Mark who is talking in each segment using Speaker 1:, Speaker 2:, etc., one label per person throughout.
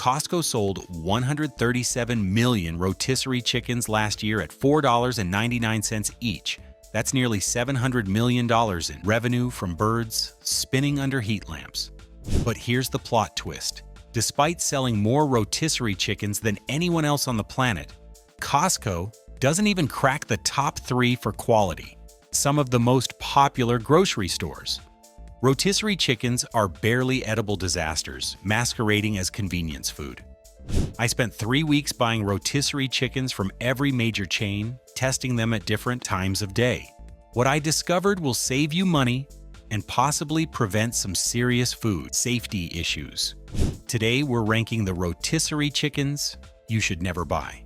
Speaker 1: Costco sold 137 million rotisserie chickens last year at $4.99 each. That's nearly $700 million in revenue from birds spinning under heat lamps. But here's the plot twist. Despite selling more rotisserie chickens than anyone else on the planet, Costco doesn't even crack the top 3 for quality. Some of the most popular grocery stores. Rotisserie chickens are barely edible disasters, masquerading as convenience food. I spent 3 weeks buying rotisserie chickens from every major chain, testing them at different times of day. What I discovered will save you money and possibly prevent some serious food safety issues. Today, we're ranking the rotisserie chickens you should never buy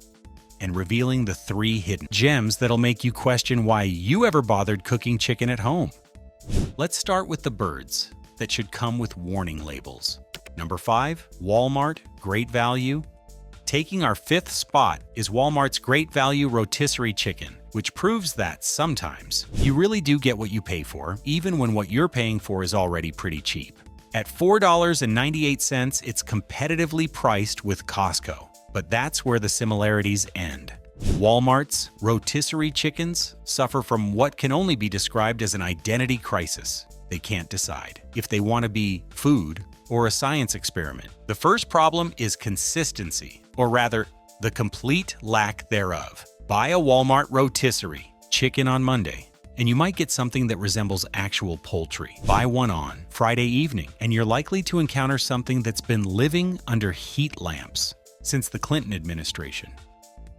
Speaker 1: and revealing the 3 hidden gems that'll make you question why you ever bothered cooking chicken at home. Let's start with the birds that should come with warning labels. Number 5, Walmart Great Value. Taking our 5th spot is Walmart's Great Value Rotisserie Chicken, which proves that sometimes you really do get what you pay for, even when what you're paying for is already pretty cheap. At $4.98, it's competitively priced with Costco, but that's where the similarities end. Walmart's rotisserie chickens suffer from what can only be described as an identity crisis. They can't decide if they want to be food or a science experiment. The first problem is consistency, or rather, the complete lack thereof. Buy a Walmart rotisserie chicken on Monday, and you might get something that resembles actual poultry. Buy one on Friday evening, and you're likely to encounter something that's been living under heat lamps since the Clinton administration.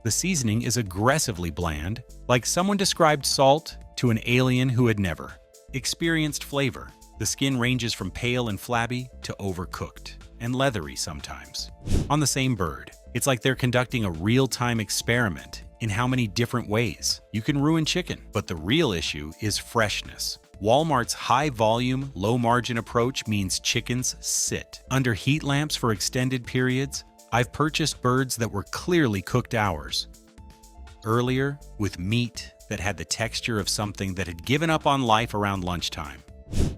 Speaker 1: The seasoning is aggressively bland, like someone described salt to an alien who had never experienced flavor. The skin ranges from pale and flabby to overcooked and leathery sometimes. On the same bird, it's like they're conducting a real-time experiment in how many different ways you can ruin chicken. But the real issue is freshness. Walmart's high-volume, low-margin approach means chickens sit under heat lamps for extended periods. I've purchased birds that were clearly cooked hours earlier with meat that had the texture of something that had given up on life around lunchtime.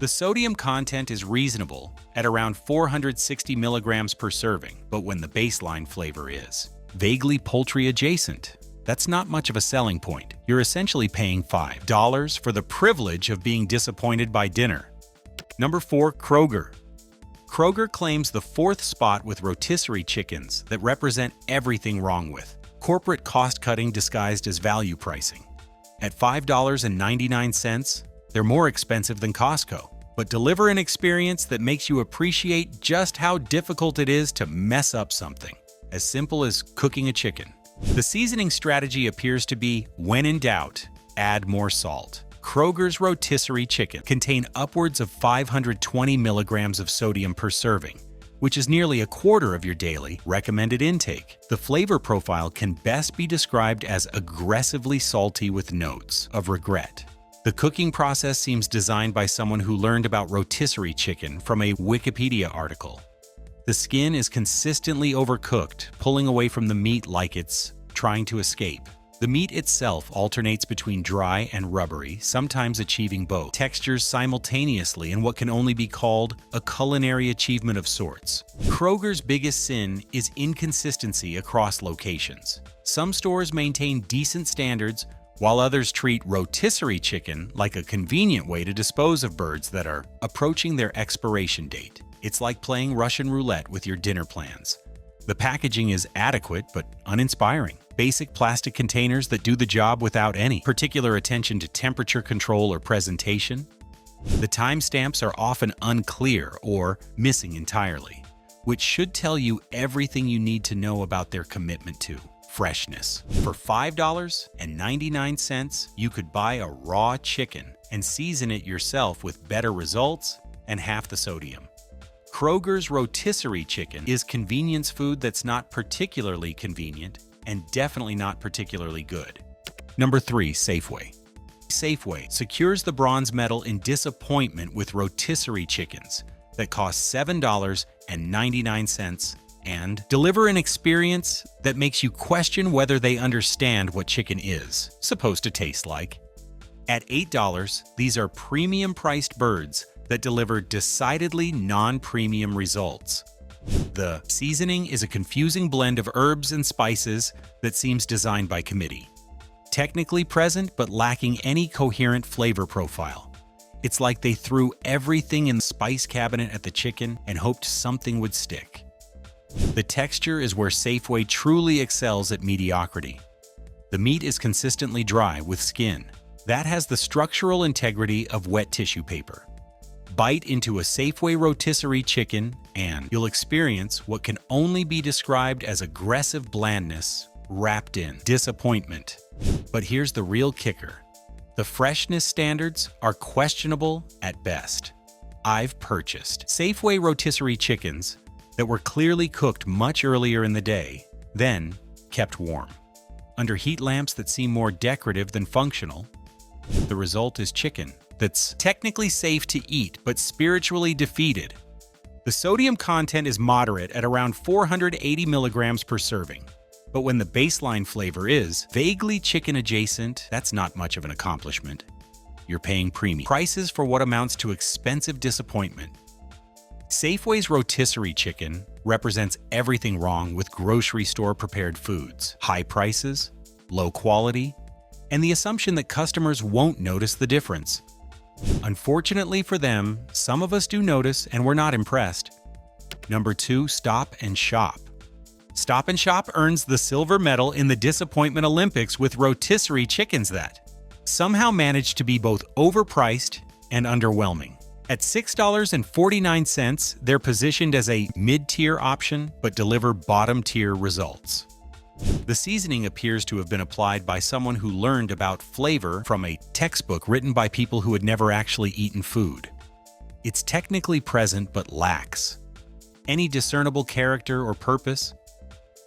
Speaker 1: The sodium content is reasonable at around 460 milligrams per serving, but when the baseline flavor is vaguely poultry adjacent, that's not much of a selling point. You're essentially paying $5 for the privilege of being disappointed by dinner. Number 4, Kroger. Kroger claims the 4th spot with rotisserie chickens that represent everything wrong with corporate cost-cutting disguised as value pricing. At $5.99, they're more expensive than Costco, but deliver an experience that makes you appreciate just how difficult it is to mess up something, as simple as cooking a chicken. The seasoning strategy appears to be, when in doubt, add more salt. Kroger's rotisserie chicken contain upwards of 520 milligrams of sodium per serving, which is nearly a quarter of your daily recommended intake. The flavor profile can best be described as aggressively salty with notes of regret. The cooking process seems designed by someone who learned about rotisserie chicken from a Wikipedia article. The skin is consistently overcooked, pulling away from the meat like it's trying to escape. The meat itself alternates between dry and rubbery, sometimes achieving both textures simultaneously in what can only be called a culinary achievement of sorts. Kroger's biggest sin is inconsistency across locations. Some stores maintain decent standards, while others treat rotisserie chicken like a convenient way to dispose of birds that are approaching their expiration date. It's like playing Russian roulette with your dinner plans. The packaging is adequate but uninspiring. Basic plastic containers that do the job without any particular attention to temperature control or presentation. The timestamps are often unclear or missing entirely, which should tell you everything you need to know about their commitment to freshness. For $5.99, you could buy a raw chicken and season it yourself with better results and half the sodium. Kroger's rotisserie chicken is convenience food that's not particularly convenient and definitely not particularly good. Number 3, Safeway. Safeway secures the bronze medal in disappointment with rotisserie chickens that cost $7.99 and deliver an experience that makes you question whether they understand what chicken is supposed to taste like. At $8, these are premium-priced birds that deliver decidedly non-premium results. The seasoning is a confusing blend of herbs and spices that seems designed by committee. Technically present, but lacking any coherent flavor profile. It's like they threw everything in the spice cabinet at the chicken and hoped something would stick. The texture is where Safeway truly excels at mediocrity. The meat is consistently dry with skin. That has the structural integrity of wet tissue paper. Bite into a Safeway rotisserie chicken and you'll experience what can only be described as aggressive blandness wrapped in disappointment. But here's the real kicker. The freshness standards are questionable at best. I've purchased Safeway rotisserie chickens that were clearly cooked much earlier in the day, then kept warm, under heat lamps that seem more decorative than functional. The result is chicken that's technically safe to eat but spiritually defeated. The sodium content is moderate at around 480 milligrams per serving. But when the baseline flavor is vaguely chicken adjacent, that's not much of an accomplishment. You're paying premium prices for what amounts to expensive disappointment. Safeway's rotisserie chicken represents everything wrong with grocery store prepared foods: high prices, low quality, and the assumption that customers won't notice the difference. Unfortunately for them, some of us do notice and we're not impressed. Number 2, Stop and Shop. Stop and Shop earns the silver medal in the Disappointment Olympics with rotisserie chickens that somehow managed to be both overpriced and underwhelming. At $6.49, they're positioned as a mid-tier option but deliver bottom-tier results. The seasoning appears to have been applied by someone who learned about flavor from a textbook written by people who had never actually eaten food. It's technically present but lacks any discernible character or purpose.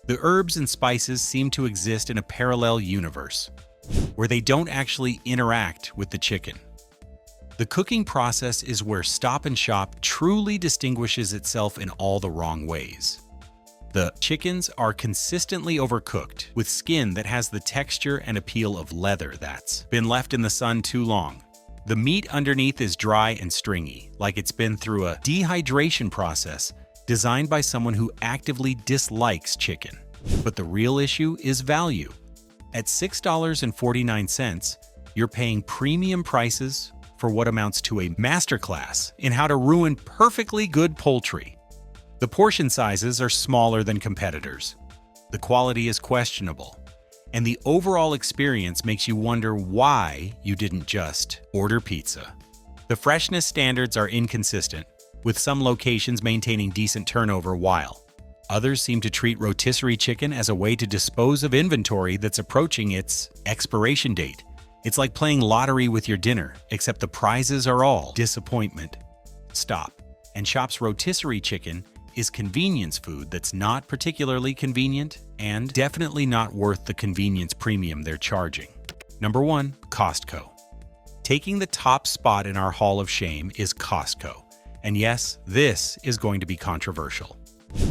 Speaker 1: The herbs and spices seem to exist in a parallel universe, where they don't actually interact with the chicken. The cooking process is where Stop and Shop truly distinguishes itself in all the wrong ways. The chickens are consistently overcooked, with skin that has the texture and appeal of leather that's been left in the sun too long. The meat underneath is dry and stringy, like it's been through a dehydration process designed by someone who actively dislikes chicken. But the real issue is value. At $6.49, you're paying premium prices for what amounts to a masterclass in how to ruin perfectly good poultry. The portion sizes are smaller than competitors. The quality is questionable, and the overall experience makes you wonder why you didn't just order pizza. The freshness standards are inconsistent, with some locations maintaining decent turnover while others seem to treat rotisserie chicken as a way to dispose of inventory that's approaching its expiration date. It's like playing lottery with your dinner, except the prizes are all disappointment. Stop and Shop's rotisserie chicken is convenience food that's not particularly convenient and definitely not worth the convenience premium they're charging. Number 1, Costco. Taking the top spot in our Hall of Shame is Costco. And yes, this is going to be controversial.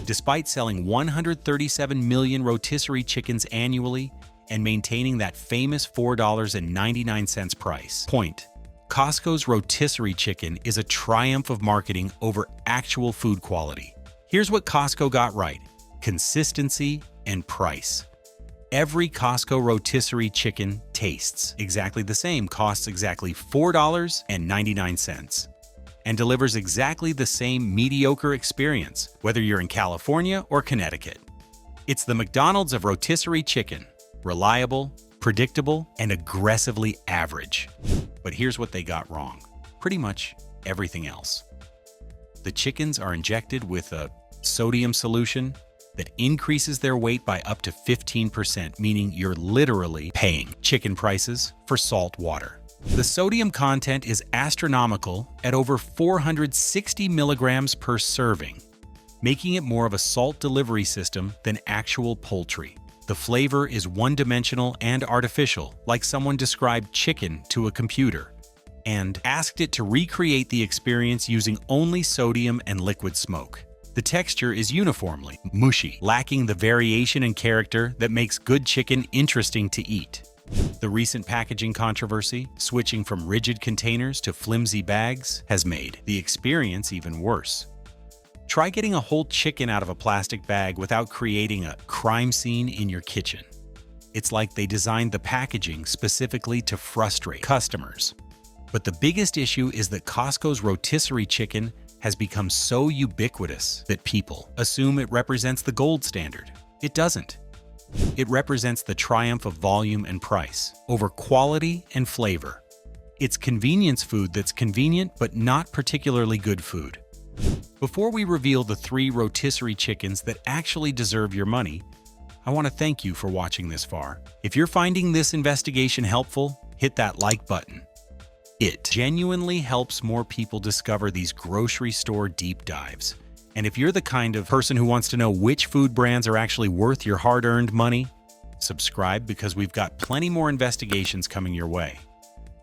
Speaker 1: Despite selling 137 million rotisserie chickens annually and maintaining that famous $4.99 price point, Costco's rotisserie chicken is a triumph of marketing over actual food quality. Here's what Costco got right: consistency and price. Every Costco rotisserie chicken tastes exactly the same, costs exactly $4.99, and delivers exactly the same mediocre experience, whether you're in California or Connecticut. It's the McDonald's of rotisserie chicken: reliable, predictable, and aggressively average. But here's what they got wrong: pretty much everything else. The chickens are injected with a sodium solution that increases their weight by up to 15%, meaning you're literally paying chicken prices for salt water. The sodium content is astronomical at over 460 milligrams per serving, making it more of a salt delivery system than actual poultry. The flavor is one-dimensional and artificial, like someone described chicken to a computer and asked it to recreate the experience using only sodium and liquid smoke. The texture is uniformly mushy, lacking the variation and character that makes good chicken interesting to eat. The recent packaging controversy, switching from rigid containers to flimsy bags, has made the experience even worse. Try getting a whole chicken out of a plastic bag without creating a crime scene in your kitchen. It's like they designed the packaging specifically to frustrate customers. But the biggest issue is that Costco's rotisserie chicken has become so ubiquitous that people assume it represents the gold standard. It doesn't. It represents the triumph of volume and price over quality and flavor. It's convenience food that's convenient but not particularly good food. Before we reveal the 3 rotisserie chickens that actually deserve your money, I want to thank you for watching this far. If you're finding this investigation helpful, hit that like button. It genuinely helps more people discover these grocery store deep dives. And if you're the kind of person who wants to know which food brands are actually worth your hard-earned money, subscribe because we've got plenty more investigations coming your way.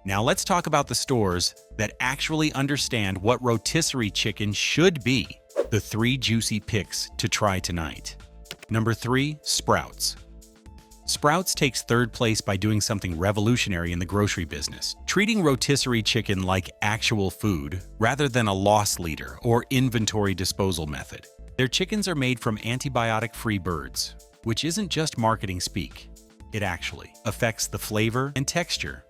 Speaker 1: Now let's talk about the stores that actually understand what rotisserie chicken should be. The 3 juicy picks to try tonight. Number 3, Sprouts. Sprouts takes 3rd place by doing something revolutionary in the grocery business, treating rotisserie chicken like actual food rather than a loss leader or inventory disposal method. Their chickens are made from antibiotic-free birds, which isn't just marketing speak. It actually affects the flavor and texture.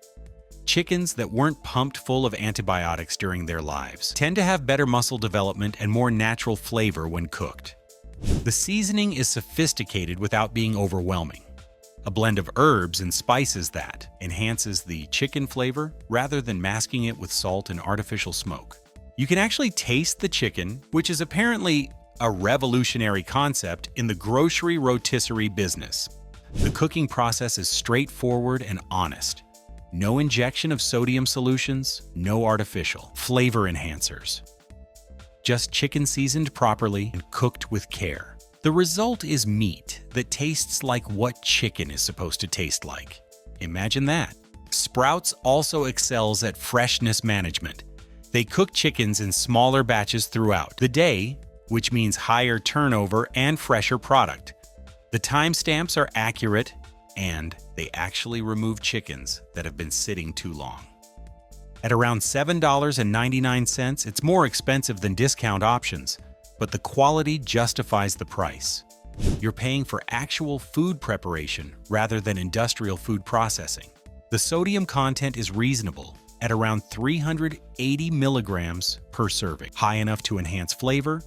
Speaker 1: Chickens that weren't pumped full of antibiotics during their lives tend to have better muscle development and more natural flavor when cooked. The seasoning is sophisticated without being overwhelming. A blend of herbs and spices that enhances the chicken flavor rather than masking it with salt and artificial smoke. You can actually taste the chicken, which is apparently a revolutionary concept in the grocery rotisserie business. The cooking process is straightforward and honest. No injection of sodium solutions, no artificial flavor enhancers. Just chicken seasoned properly and cooked with care. The result is meat that tastes like what chicken is supposed to taste like. Imagine that. Sprouts also excels at freshness management. They cook chickens in smaller batches throughout the day, which means higher turnover and fresher product. The timestamps are accurate, and they actually remove chickens that have been sitting too long. At around $7.99, it's more expensive than discount options, but the quality justifies the price. You're paying for actual food preparation rather than industrial food processing. The sodium content is reasonable at around 380 milligrams per serving, high enough to enhance flavor,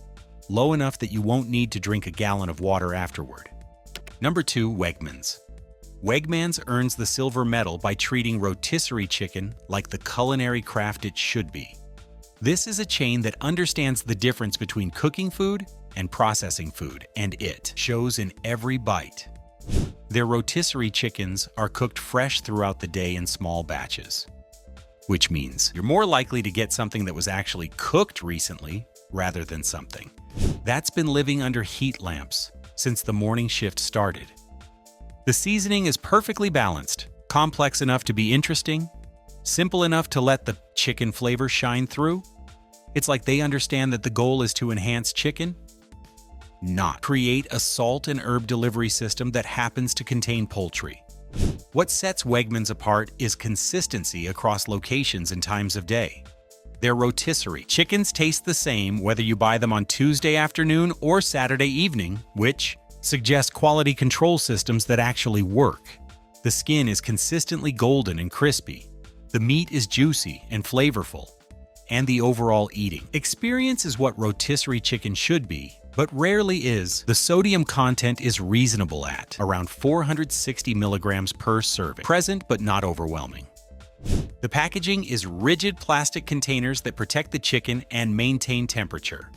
Speaker 1: low enough that you won't need to drink a gallon of water afterward. Number 2, Wegmans. Wegmans earns the silver medal by treating rotisserie chicken like the culinary craft it should be. This is a chain that understands the difference between cooking food and processing food, and it shows in every bite. Their rotisserie chickens are cooked fresh throughout the day in small batches, which means you're more likely to get something that was actually cooked recently rather than something that's been living under heat lamps since the morning shift started. The seasoning is perfectly balanced, complex enough to be interesting, simple enough to let the chicken flavor shine through. It's like they understand that the goal is to enhance chicken, not create a salt and herb delivery system that happens to contain poultry. What sets Wegmans apart is consistency across locations and times of day. Their rotisserie chickens taste the same whether you buy them on Tuesday afternoon or Saturday evening, which suggests quality control systems that actually work. The skin is consistently golden and crispy. The meat is juicy and flavorful. And the overall eating experience is what rotisserie chicken should be, but rarely is. The sodium content is reasonable at around 460 milligrams per serving, present but not overwhelming. The packaging is rigid plastic containers that protect the chicken and maintain temperature.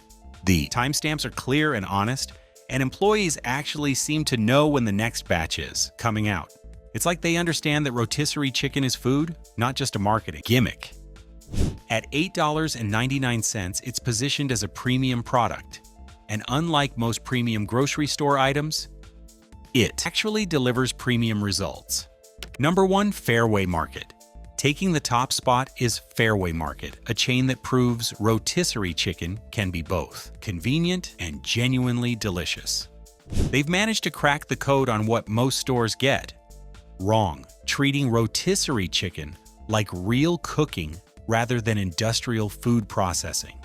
Speaker 1: The timestamps are clear and honest, and employees actually seem to know when the next batch is coming out. It's like they understand that rotisserie chicken is food, not just a marketing gimmick. At $8.99, it's positioned as a premium product, and unlike most premium grocery store items, it actually delivers premium results. Number 1, Fairway Market. Taking the top spot is Fairway Market, a chain that proves rotisserie chicken can be both convenient and genuinely delicious. They've managed to crack the code on what most stores get wrong, treating rotisserie chicken like real cooking rather than industrial food processing.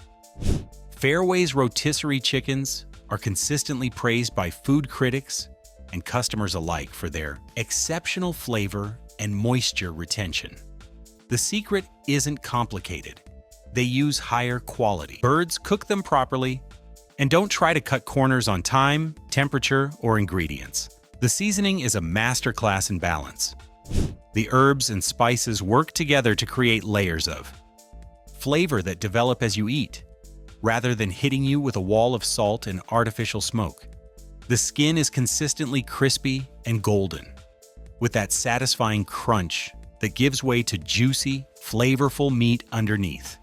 Speaker 1: Fairway's rotisserie chickens are consistently praised by food critics and customers alike for their exceptional flavor and moisture retention. The secret isn't complicated. They use higher quality birds, cook them properly, and don't try to cut corners on time, temperature, or ingredients. The seasoning is a masterclass in balance. The herbs and spices work together to create layers of flavor that develop as you eat, rather than hitting you with a wall of salt and artificial smoke. The skin is consistently crispy and golden, with that satisfying crunch that gives way to juicy, flavorful meat underneath.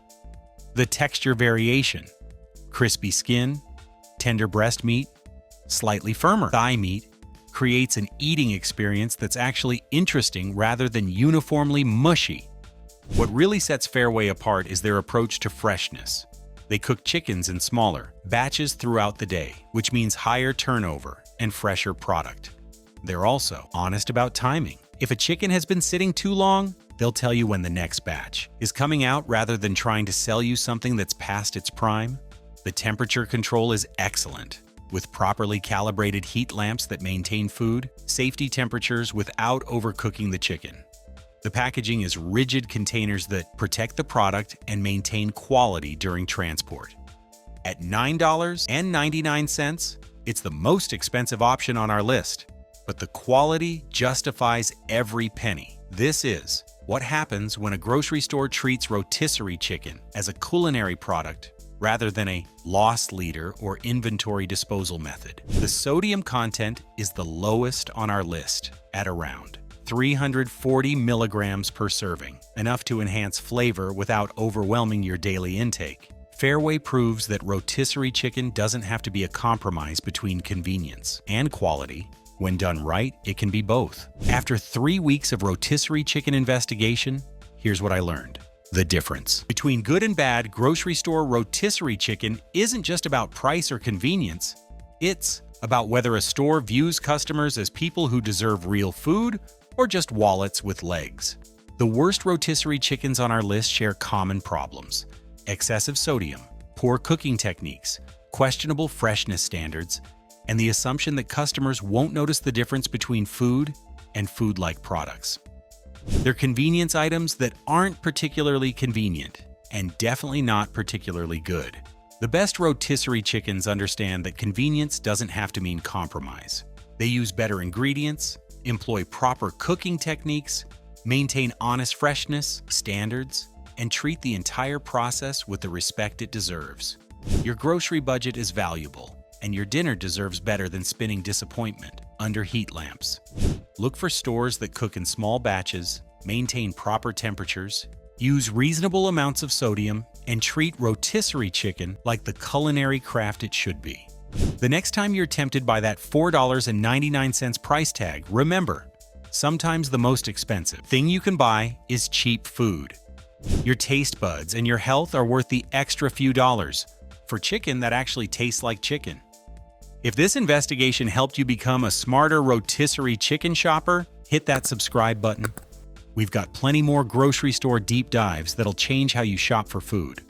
Speaker 1: The texture variation: crispy skin, tender breast meat, slightly firmer thigh meat, creates an eating experience that's actually interesting rather than uniformly mushy. What really sets Fairway apart is their approach to freshness. They cook chickens in smaller batches throughout the day, which means higher turnover and fresher product. They're also honest about timing. If a chicken has been sitting too long, they'll tell you when the next batch is coming out rather than trying to sell you something that's past its prime. The temperature control is excellent, with properly calibrated heat lamps that maintain food safety temperatures without overcooking the chicken. The packaging is rigid containers that protect the product and maintain quality during transport. At $9.99, it's the most expensive option on our list, but the quality justifies every penny. This is what happens when a grocery store treats rotisserie chicken as a culinary product rather than a loss leader or inventory disposal method. The sodium content is the lowest on our list at around 340 milligrams per serving, enough to enhance flavor without overwhelming your daily intake. Fairway proves that rotisserie chicken doesn't have to be a compromise between convenience and quality. When done right, it can be both. After 3 weeks of rotisserie chicken investigation, here's what I learned. The difference between good and bad grocery store rotisserie chicken isn't just about price or convenience. It's about whether a store views customers as people who deserve real food or just wallets with legs. The worst rotisserie chickens on our list share common problems: excessive sodium, poor cooking techniques, questionable freshness standards, and the assumption that customers won't notice the difference between food and food-like products. They're convenience items that aren't particularly convenient and definitely not particularly good. The best rotisserie chickens understand that convenience doesn't have to mean compromise. They use better ingredients, employ proper cooking techniques, maintain honest freshness standards, and treat the entire process with the respect it deserves. Your grocery budget is valuable, and your dinner deserves better than spinning disappointment under heat lamps. Look for stores that cook in small batches, maintain proper temperatures, use reasonable amounts of sodium, and treat rotisserie chicken like the culinary craft it should be. The next time you're tempted by that $4.99 price tag, remember, sometimes the most expensive thing you can buy is cheap food. Your taste buds and your health are worth the extra few dollars for chicken that actually tastes like chicken. If this investigation helped you become a smarter rotisserie chicken shopper, hit that subscribe button. We've got plenty more grocery store deep dives that'll change how you shop for food.